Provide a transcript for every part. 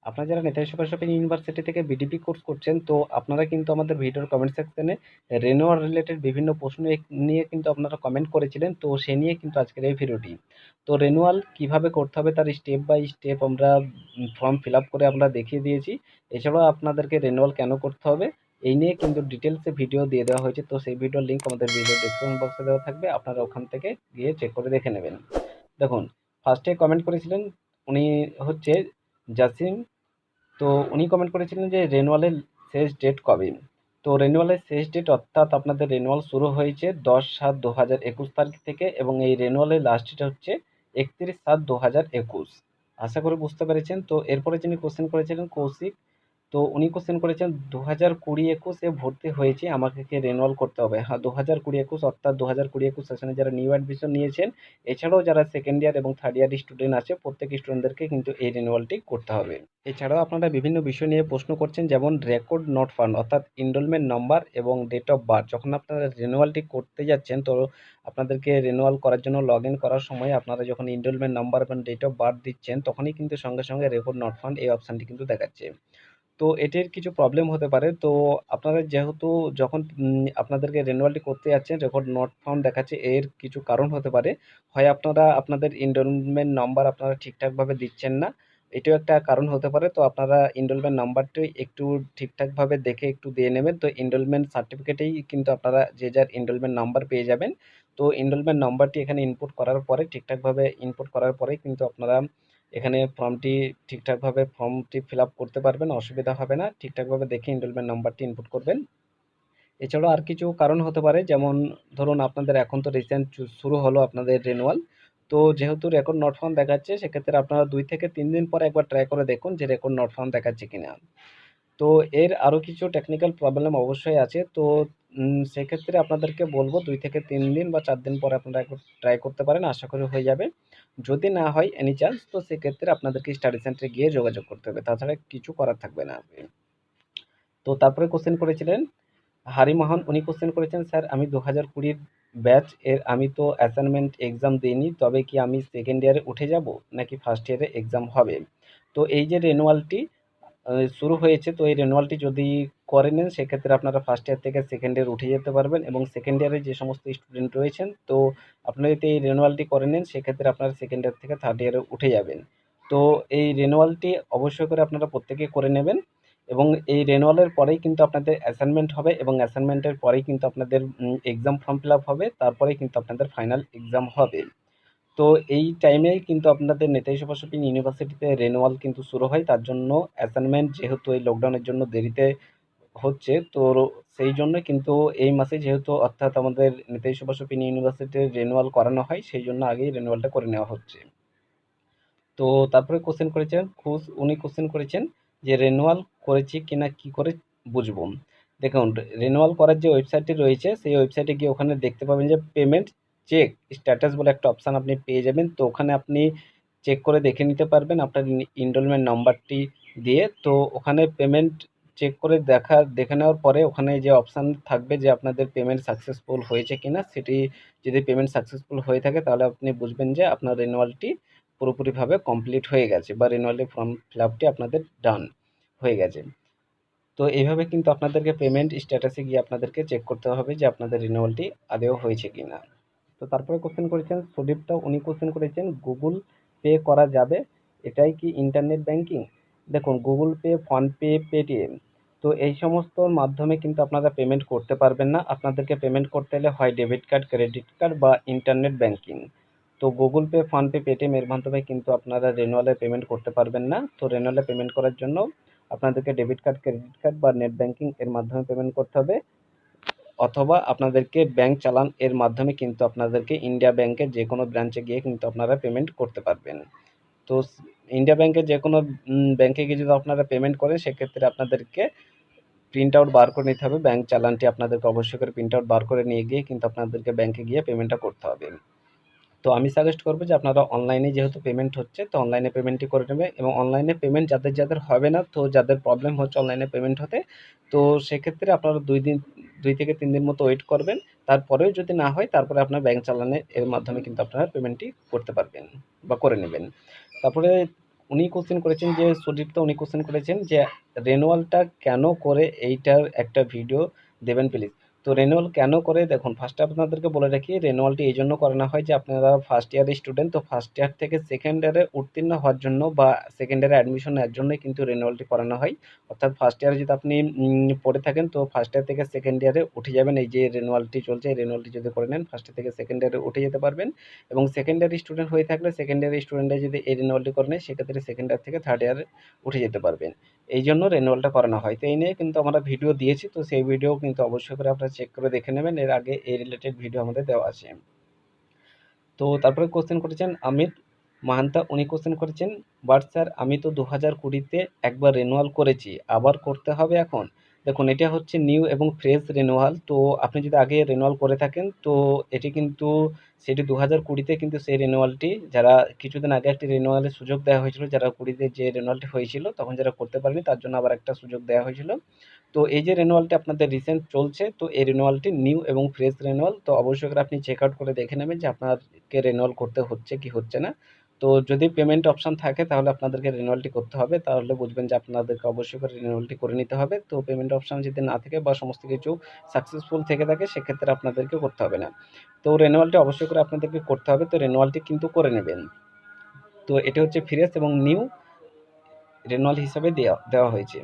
আপনারা যারা নেতাজি সুভাষ ইউনিভার্সিটি থেকে বিডিপি কোর্স করছেন, তো আপনারা কিন্তু আমাদের ভিডিওর কমেন্ট সেকশনে রেনুয়াল রিলেটেড বিভিন্ন প্রশ্ন নিয়ে কিন্তু আপনারা কমেন্ট করেছিলেন, তো সে নিয়ে কিন্তু আজকের এই ভিডিওটি। তো রেনুয়াল কিভাবে করতে হবে তার স্টেপ বাই স্টেপ আমরা ফর্ম ফিল আপ করে আমরা দেখিয়ে দিয়েছি। এছাড়াও আপনাদেরকে রেনুয়াল কেন করতে হবে এই নিয়ে কিন্তু ডিটেলসে ভিডিও দিয়ে দেওয়া হয়েছে, তো সেই ভিডিওর লিঙ্ক আমাদের ভিডিও ডেসক্রিপশন বক্সে দেওয়া থাকবে, আপনারা ওখান থেকে গিয়ে চেক করে দেখে নেবেন। দেখুন, ফার্স্টে কমেন্ট করেছিলেন উনি হচ্ছে জাসিম। তো উনি কমেন্ট করেছিলেন যে রেনুয়ালের শেষ ডেট কবে। তো রেনুয়ালের শেষ ডেট অর্থাৎ আপনাদের রেনুয়াল শুরু হয়েছে 10/7/2021 তারিখ থেকে, এবং এই রেনুয়ালের লাস্ট ডেট হচ্ছে 31/7/2021। আশা করি বুঝতে পেরেছেন। তো এরপরে যিনি কোশ্চেন করেছিলেন কৌশিক, তো উনি কোশ্চেন করেছেন 2020-21 ভর্তি হয়েছে, আমাকে কি রেনুয়াল করতে হবে? হ্যাঁ, 2020-21 অর্থাৎ 2020-21 সেশনে যারা নিউ অ্যাডমিশন নিয়েছেন, এছাড়াও যারা সেকেন্ড ইয়ার এবং থার্ড ইয়ার স্টুডেন্ট আছে, প্রত্যেক স্টুডেন্টদেরকে কিন্তু এই রেনুয়ালটি করতে হবে। এছাড়াও আপনারা বিভিন্ন বিষয় নিয়ে প্রশ্ন করছেন, যেমন রেকর্ড নট ফাউন্ড অর্থাৎ এনরোলমেন্ট নাম্বার এবং ডেট অফ বার্থ। যখন আপনারা রেনুয়ালটি করতে যাচ্ছেন, তো আপনাদেরকে রেনুয়াল করার জন্য লগ ইন করার সময় আপনারা যখন এনরোলমেন্ট নাম্বার এবং ডেট অফ বার্থ দিচ্ছেন, তখনই কিন্তু সঙ্গে সঙ্গে রেকর্ড নট ফাউন্ড এই অপশানটি কিন্তু দেখাচ্ছে। তো এটির কিছু প্রবলেম হতে পারে। তো আপনারা যেহেতু যখন আপনাদেরকে রেনুয়ালটি করতে যাচ্ছেন রেকর্ড নট ফাউন্ড দেখাচ্ছে, এর কিছু কারণ হতে পারে। হয় আপনারা আপনাদের এনরোলমেন্ট নাম্বার আপনারা ঠিকঠাকভাবে দিচ্ছেন না, এটাও একটা কারণ হতে পারে। তো আপনারা এনরোলমেন্ট নাম্বারটি একটু ঠিকঠাকভাবে দেখে একটু দিয়ে নেবেন। তো এনরোলমেন্ট সার্টিফিকেটেই কিন্তু আপনারা যে যার এনরোলমেন্ট নাম্বার পেয়ে যাবেন। তো এনরোলমেন্ট নাম্বারটি এখানে ইনপুট করার পরে ঠিকঠাকভাবে ইনপুট করার পরেই কিন্তু আপনারা এখানে ফর্মটি ফিল আপ করতে পারবেন, অসুবিধা হবে না। ঠিকঠাকভাবে দেখে এনরোলমেন্ট নাম্বারটি ইনপুট করবেন। এছাড়াও আর কিছু কারণ হতে পারে, যেমন ধরুন আপনাদের এখন তো রিসেন্ট শুরু হলো আপনাদের রেনুয়াল। তো যেহেতু রেকর্ড নট ফাউন্ড দেখাচ্ছে, সেক্ষেত্রে আপনারা 2 থেকে 3 দিন পরে একবার ট্রাই করে দেখুন যে রেকর্ড নট ফাউন্ড দেখাচ্ছে কিনা। তো এর আরও কিছু টেকনিক্যাল প্রবলেম অবশ্যই আছে। তো সেক্ষেত্রে আপনাদেরকে বলবো 2 থেকে 3 দিন বা 4 দিন পরে আপনারা একবার ট্রাই করতে পারেন, আশা করি হয়ে যাবে। যদি না হয় এনি চান্স, তো সেক্ষেত্রে আপনাদেরকে স্টাডি সেন্টারে গিয়ে যোগাযোগ করতে হবে, তাছাড়া কিছু করার থাকবে না। তো তারপরে কোশ্চেন করেছিলেন হারিমোহন, উনি কোশ্চেন করেছেন, স্যার আমি 2020 ব্যাচ এর, আমি তো অ্যাসাইনমেন্ট এক্সাম দিইনি, তবে কি আমি সেকেন্ড ইয়ারে উঠে যাব নাকি ফার্স্ট ইয়ারে এক্সাম হবে? তো এই যে রেনুয়ালটি শুরু হয়েছে, তো এই রেনুয়ালটি যদি করে নেন, সেক্ষেত্রে আপনারা ফার্স্ট ইয়ার থেকে সেকেন্ড ইয়ার উঠে যেতে পারবেন, এবং সেকেন্ড ইয়ারে যে সমস্ত স্টুডেন্ট রয়েছেন, তো আপনারা যদি এই রেনুয়ালটি করে নেন, সেক্ষেত্রে আপনারা সেকেন্ড ইয়ার থেকে থার্ড ইয়ারে উঠে যাবেন। তো এই রেনুয়ালটি অবশ্যই করে আপনারা প্রত্যেকে করে নেবেন, এবং এই রেনুয়ালের পরেই কিন্তু আপনাদের অ্যাসাইনমেন্ট হবে, এবং অ্যাসাইনমেন্টের পরেই কিন্তু আপনাদের এক্সাম ফর্ম ফিল আপ হবে, তারপরেই কিন্তু আপনাদের ফাইনাল এক্সাম হবে। তো এই টাইমেই কিন্তু আপনাদের নেতাজি সুভাষ ইউনিভার্সিটিতে রেনুয়াল কিন্তু শুরু হয়, তার জন্য অ্যাসাইনমেন্ট যেহেতু এই লকডাউনের জন্য দেরিতে হচ্ছে, তো সেই জন্য কিন্তু এই মাসে যেহেতু অর্থাৎ আমাদের নেতাজি সুভাষ ইউনিভার্সিটির রেনুয়াল করানো হয়, সেই জন্য আগেই রেনুয়ালটা করে নেওয়া হচ্ছে। তো তারপরে কোশ্চেন করেছেন খুশ, উনি কোশ্চেন করেছেন যে রেনুয়াল করেছি কিনা কি করে বুঝবো। দেখুন, রেনুয়াল করার যে ওয়েবসাইটটি রয়েছে, সেই ওয়েবসাইটে গিয়ে ওখানে দেখতে পাবেন যে পেমেন্ট চেক স্ট্যাটাস বলে একটা অপশান আপনি পেয়ে যাবেন। তো ওখানে আপনি চেক করে দেখে নিতে পারবেন আপনার এনরোলমেন্ট নাম্বারটি দিয়ে। তো ওখানে পেমেন্ট চেক করে দেখে নেওয়ার পরে ওখানে যে অপশান থাকবে যে আপনাদের পেমেন্ট সাকসেসফুল হয়েছে কিনা, সেটি যদি পেমেন্ট সাকসেসফুল হয়ে থাকে, তাহলে আপনি বুঝবেন যে আপনার রেনুয়ালটি পুরোপুরিভাবে কমপ্লিট হয়ে গেছে, বা রেনুয়ালি ফর্ম ফিল আপটি আপনাদের ডান হয়ে গেছে। তো এইভাবে কিন্তু আপনাদেরকে পেমেন্ট স্ট্যাটাসে গিয়ে আপনাদেরকে চেক করতে হবে যে আপনাদের রিনিউয়ালটি আদৌ হয়েছে কিনা। তো তারপরে কোশ্চেন করেছেন সুদীপ্তা, উনি কোশ্চেন করেছেন গুগল পে করা যাবে, এটাই কি ইন্টারনেট ব্যাংকিং? দেখুন, গুগল পে, ফোনপে, পেটিএম, তো এই সমস্ত মাধ্যমে কিন্তু আপনারা পেমেন্ট করতে পারবেন না। আপনাদেরকে পেমেন্ট করতে হলে হয় ডেবিট কার্ড, ক্রেডিট কার্ড বা ইন্টারনেট ব্যাংকিং। তো গুগল পে, ফোনপে, পেটিএম এর মাধ্যমে কিন্তু আপনারা রেনুয়ালে পেমেন্ট করতে পারবেন না। তো রেনুয়ালে পেমেন্ট করার জন্য আপনাদেরকে ডেবিট কার্ড, ক্রেডিট কার্ড বা নেট ব্যাংকিং এর মাধ্যমে পেমেন্ট করতে হবে, অথবা আপনাদেরকে ব্যাংক চালান এর মাধ্যমে কিন্তু আপনাদেরকে ইন্ডিয়া ব্যাংকের যে কোনো ব্রাঞ্চে গিয়ে কিন্তু আপনারা পেমেন্ট করতে পারবেন। তো ইন্ডিয়া ব্যাংকের যে কোনো ব্যাংকে গিয়ে যদি আপনারা পেমেন্ট করেন, সেক্ষেত্রে আপনাদেরকে প্রিন্ট আউট বার করে নিতে হবে, ব্যাংক চালানটি আপনাদেরকে অবশ্যই করে প্রিন্ট আউট বার করে নিয়ে গিয়ে কিন্তু আপনাদেরকে ব্যাংকে গিয়ে পেমেন্টটা করতে হবে। তো আমি সাজেস্ট করবো যে আপনারা অনলাইনে যেহেতু পেমেন্ট হচ্ছে, তো অনলাইনে পেমেন্টই করে নেবে, এবং অনলাইনে পেমেন্ট যাদের যাদের হবে না, তো যাদের প্রবলেম হচ্ছে অনলাইনে পেমেন্ট হতে, তো সেক্ষেত্রে আপনারা 2 থেকে 3 দিন মতো ওয়েট করবেন। তারপরেও যদি না হয়, তারপরে আপনার ব্যাংক চালানের এর মাধ্যমে কিন্তু আপনারা পেমেন্টটি করতে পারবেন বা করে নেবেন। তারপরে উনি কোশ্চেন করেছেন যে সুদীপ্ত, উনি কোশ্চেন করেছেন যে রেনুয়ালটা কেন করে, এইটার একটা ভিডিও দেবেন প্লিজ। তো রেনুয়াল কেন করে, দেখুন ফার্স্টে আপনাদেরকে বলে রাখি, রেনুয়ালটি এই জন্য করানো হয় যে আপনারা ফার্স্ট ইয়ারের স্টুডেন্ট, তো ফার্স্ট ইয়ার থেকে সেকেন্ড ইয়ারে উত্তীর্ণ হওয়ার জন্য বা সেকেন্ড ইয়ারে অ্যাডমিশন নেওয়ার জন্যই কিন্তু রেনুয়ালটি করানো হয়। অর্থাৎ ফার্স্ট ইয়ারে যদি আপনি পড়ে থাকেন, তো ফার্স্ট ইয়ার থেকে সেকেন্ড ইয়ারে উঠে যাবেন, এই যে রেনুয়ালটি চলছে এই রেনুয়ালটি যদি করে নেন ফার্স্ট ইয়ার থেকে সেকেন্ড ইয়ারে উঠে যেতে পারবেন। এবং সেকেন্ড ইয়ার স্টুডেন্ট হয়ে থাকলে সেকেন্ড ইয়ার স্টুডেন্টরা যদি এই রেনুয়ালটি করে নেয়, সেক্ষেত্রে সেকেন্ড ইয়ার থেকে থার্ড ইয়ারে উঠে যেতে পারবেন। এই জন্য রেনুয়ালটা করানো হয়। তো এই নিয়ে কিন্তু আমরা ভিডিও দিয়েছি, তো সেই ভিডিও কিন্তু অবশ্যই করে আপনারা চেক করে দেখে নেবেন, এর আগে এই রিলেটেড ভিডিও আমাদের দেওয়া আছে। তো তারপরে কোশ্চেন করেছেন অমিত মাহান্তা, উনি কোশ্চেন করেছেন বাট স্যার আমি তো 2020-তে একবার রেনুয়াল করেছি, আবার করতে হবে এখন? দেখুন এটা হচ্ছে নিউ এবং ফ্রেশ রেনুয়াল। তো আপনি যদি আগে রেনুয়াল করে থাকেন, তো এটি কিন্তু সেটি 2020-তে কিন্তু সেই রেনুয়ালটি, যারা কিছুদিন আগে একটি রেনুয়ালের সুযোগ দেওয়া হয়েছিল, যারা 20-তে যে রেনুয়ালটি হয়েছিল তখন যারা করতে পারেনি তার জন্য আবার একটা সুযোগ দেওয়া হয়েছিল। তো এই যে রেনুয়ালটি আপনাদের রিসেন্ট চলছে, তো এই রেনুয়ালটি নিউ এবং ফ্রেশ রেনুয়াল। তো অবশ্যই করে আপনি চেক আউট করে দেখে নেবেন যে আপনাকে রেনুয়াল করতে হচ্ছে কি হচ্ছে না। তো যদি পেমেন্ট অপশন থাকে তাহলে আপনাদেরকে রেনুয়ালটি করতে হবে, তাহলে বুঝবেন যে আপনাদেরকে অবশ্যই করে রেনুয়ালটি করে নিতে হবে। তো পেমেন্ট অপশন যদি না থাকে বা সমস্ত কিছু সাকসেসফুল থেকে থাকে, সেক্ষেত্রে আপনাদেরকে করতে হবে না। তো রেনুয়ালটি অবশ্যই করে আপনাদেরকে করতে হবে, তো রেনুয়ালটি কিন্তু করে নেবেন। তো এটা হচ্ছে ফ্রেশ এবং নিউ রেনুয়াল হিসাবে দেওয়া দেওয়া হয়েছে।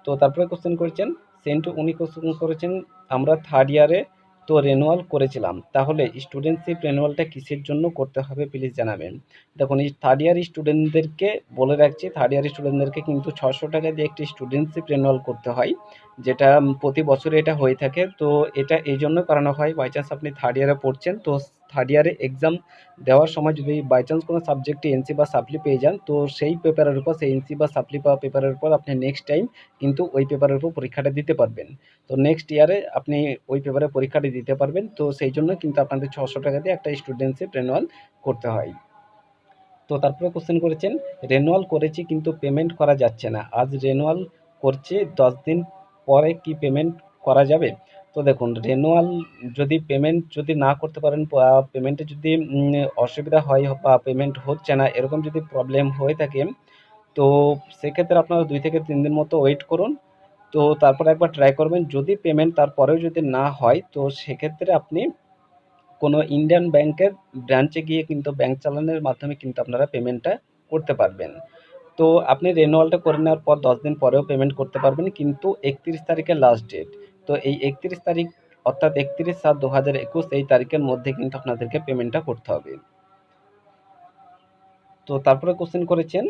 তো তারপরে কোশ্চেন করেছেন সেন্টু, উনি কোশ্চেন করেছেন আমরা থার্ড ইয়ারে তো রেনুয়াল করেছিলাম, তাহলে স্টুডেন্টশিপ রেনুয়ালটা কিসের জন্য করতে হবে প্লিজ জানাবেন। দেখুন এই থার্ড ইয়ার স্টুডেন্টদেরকে বলে রাখছি, থার্ড ইয়ার স্টুডেন্টদেরকে কিন্তু 600 টাকা দিয়ে একটি স্টুডেন্টশিপ রেনুয়াল করতে হয়, যেটা প্রতি বছরে এটা হয়ে থাকে। তো এটা এই জন্য করানো হয়, বাই চান্স আপনি থার্ড ইয়ারে পড়ছেন, তো থার্ড ইয়ারে এক্সাম দেওয়ার সময় যদি বাই চান্স কোনো সাবজেক্টে এনসি বা সাপ্লি পেয়ে যান, তো সেই পেপারের উপর, সেই এনসি বা সাপ্লি পাওয়া পেপারের উপর আপনি নেক্সট টাইম কিন্তু ওই পেপারের উপর পরীক্ষাটা দিতে পারবেন। তো নেক্সট ইয়ারে আপনি ওই পেপারে পরীক্ষাটি দিতে পারবেন। তো সেই জন্য কিন্তু আপনাদের 600 টাকা দিয়ে একটা স্টুডেন্টশিপ রেনুয়াল করতে হয়। তো তারপরে কোশ্চেন করেছেন রেনুয়াল করেছি কিন্তু পেমেন্ট করা যাচ্ছে না, আজ রেনুয়াল করছি 10 দিন পরে কি পেমেন্ট করা যাবে? তো দেখুন রেনুয়াল যদি পেমেন্ট যদি না করতে পারেন বা পেমেন্টে যদি অসুবিধা হয় বা পেমেন্ট হচ্ছে না, এরকম যদি প্রবলেম হয়ে থাকে, তো সেক্ষেত্রে আপনারা 2 থেকে 3 দিন মতো ওয়েট করুন। তো তারপরে একবার ট্রাই করবেন, যদি পেমেন্ট তারপরেও যদি না হয়, তো সেক্ষেত্রে আপনি কোনো ইন্ডিয়ান ব্যাংকের ব্রাঞ্চে গিয়ে কিন্তু ব্যাংক চালানের মাধ্যমে কিন্তু আপনারা পেমেন্টটা করতে পারবেন। তো আপনি রেনুয়ালটা করে নেওয়ার পর 10 দিন পরেও পেমেন্ট করতে পারবেন, কিন্তু 31 তারিখে লাস্ট ডেট। তো এই 31 তারিখ অর্থাৎ 31/7/2021 এই তারিখের মধ্যে কিন্তু আপনাদেরকে পেমেন্টটা করতে হবে। তো তারপরে কোশ্চেন করেছেন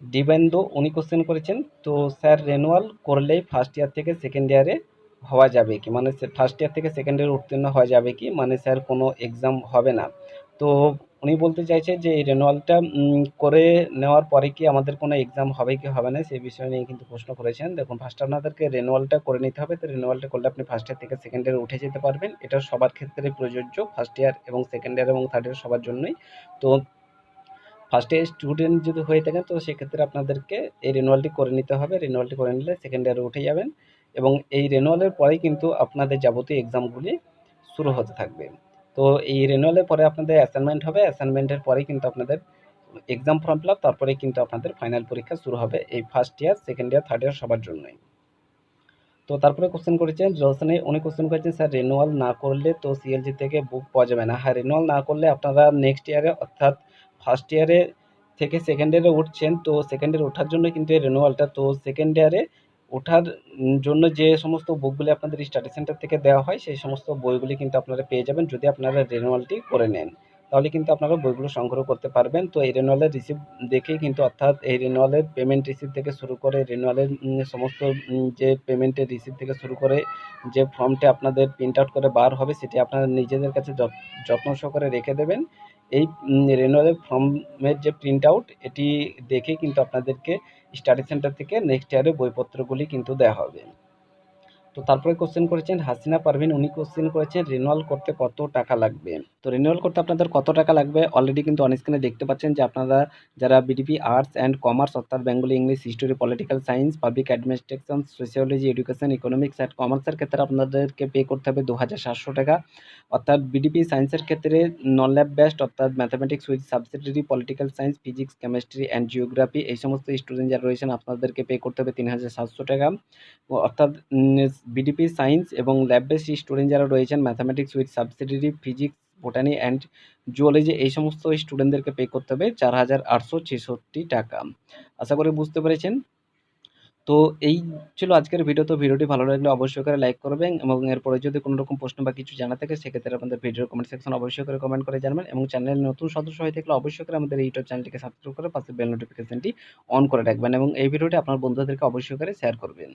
দিবেন্দু, উনি কোশ্চেন করেছেন তো স্যার রেনুয়াল করলেই ফার্স্ট ইয়ার থেকে সেকেন্ড ইয়ারে হওয়া যাবে কি, মানে ফার্স্ট ইয়ার থেকে সেকেন্ড ইয়ারে উত্তীর্ণ হওয়া যাবে কি, মানে স্যার কোনো এক্সাম হবে না? তো উনি বলতে চাইছে যে এই রেনুয়ালটা করে নেওয়ার পরে কি আমাদের কোনো এক্সাম হবে কি হবে না, সেই বিষয় নিয়ে কিন্তু প্রশ্ন করেছেন। দেখুন ফার্স্ট আপনাদেরকে রেনুয়ালটা করে নিতে হবে, তো রেনুয়ালটা করলে আপনি ফার্স্ট ইয়ার থেকে সেকেন্ড ইয়ারে উঠে যেতে পারবেন, এটা সবার ক্ষেত্রে প্রযোজ্য, ফার্স্ট ইয়ার এবং সেকেন্ড ইয়ার এবং থার্ড ইয়ার সবার জন্যই। তো ফার্স্ট ইয়ার স্টুডেন্ট যদি হয়ে থাকেন, তো সেক্ষেত্রে আপনাদেরকে এই রেনুয়ালটি করে নিতে হবে, রেনুয়ালটি করে নিলে সেকেন্ড ইয়ারে উঠে যাবেন। এবং এই রেনুয়ালের পরেই কিন্তু আপনাদের যাবতীয় এক্সামগুলি শুরু হতে থাকবে। তো এই রেনুয়ালের পরে আপনাদের অ্যাসাইনমেন্ট হবে, অ্যাসাইনমেন্টের পরেই কিন্তু আপনাদের এক্সাম ফর্ম ফিল আপ, তারপরে কিন্তু আপনাদের ফাইনাল পরীক্ষা শুরু হবে, এই first year second year third year সবার জন্যই। তো তারপরে কোশ্চেন করেছেন রোশনে, উনি কোশ্চেন করেছেন স্যার রেনুয়াল না করলে তো সিএলজি থেকে বুক পাওয়া যাবে না? হ্যাঁ, রেনুয়াল না করলে আপনারা নেক্সট ইয়ারে অর্থাৎ ফার্স্ট ইয়ারে থেকে সেকেন্ড ইয়ারে উঠছেন, তো সেকেন্ড ইয়ারে ওঠার জন্য কিন্তু এই রেনুয়ালটা, তো সেকেন্ড ইয়ারে ওঠার জন্য যে সমস্ত বুকগুলি আপনাদের স্টাডি সেন্টার থেকে দেওয়া হয়, সেই সমস্ত বইগুলি কিন্তু আপনারা পেয়ে যাবেন যদি আপনারা রেনুয়ালটি করে নেন, তাহলে কিন্তু আপনারা বইগুলো সংগ্রহ করতে পারবেন। তো এই রেনুয়ালের রিসিপ্ট দেখেই কিন্তু, অর্থাৎ এই রেনুয়ালের পেমেন্ট রিসিপ্ট থেকে শুরু করে রেনুয়ালের সমস্ত যে পেমেন্টের রিসিপ্ট থেকে শুরু করে যে ফর্মটি আপনাদের প্রিন্ট আউট করে বার হবে, সেটি আপনারা নিজেদের কাছে যত্ন সহকারে রেখে দেবেন। এই রেনুয়ালের ফর্মের যে প্রিন্ট আউট, এটি দেখে কিন্তু আপনাদেরকে স্টাডি সেন্টার থেকে নেক্সট ইয়ারের বইপত্রগুলি কিন্তু দেওয়া হবে। তো তারপরে কোশ্চেন করেছেন হাসিনা পারভিন, উনি কোশ্চেন করেছেন রিনিউয়াল করতে কত টাকা লাগবে। তো রিনিউয়াল করতে আপনাদের কত টাকা লাগবে অলরেডি কিন্তু অন স্ক্রিনে দেখতে পাচ্ছেন যে আপনারা যারা বিডিপি আর্টস অ্যান্ড কমার্স অর্থাৎ Bengali, English, history, political science, public administration, sociology, education, economics and কমার্সের ক্ষেত্রে আপনাদেরকে পে করতে হবে 2,700 টাকা। অর্থাৎ বিডিপি সায়েন্সের ক্ষেত্রে নন ল্যাব বেসড অর্থাৎ mathematics with subsidiary, political science, physics, chemistry and geography এই সমস্ত স্টুডেন্ট যারা রয়েছেন আপনাদেরকে পে করতে হবে 3,700 টাকা। অর্থাৎ বিডিপি সায়েন্স এবং ল্যাব বেসড স্টুডেন্ট যারা রয়েছেন mathematics with subsidiary, physics, botany and zoology এই সমস্ত স্টুডেন্টদেরকে পে করতে হবে 4,866 টাকা। আশা করি বুঝতে পেরেছেন। তো এই ছিল আজকের ভিডিও। তো ভিডিওটি ভালো লাগলে অবশ্যই করে লাইক করবেন এবং এরপরে যদি কোনো রকম প্রশ্ন বা কিছু জানা থাকে সেক্ষেত্রে আপনাদের ভিডিওর কমেন্ট সেকশন অবশ্যই করে কমেন্ট করে জানাবেন এবং চ্যানেলে নতুন সদস্য হয়ে থাকলে অবশ্যই করে আমাদের ইউটিউব চ্যানেলটিকে সাবস্ক্রাইব করে পাশে বেল নোটিফিকেশনটি অন করে রাখবেন এবং এই ভিডিওটি আপনার বন্ধুদেরকে অবশ্যই করে শেয়ার করবেন।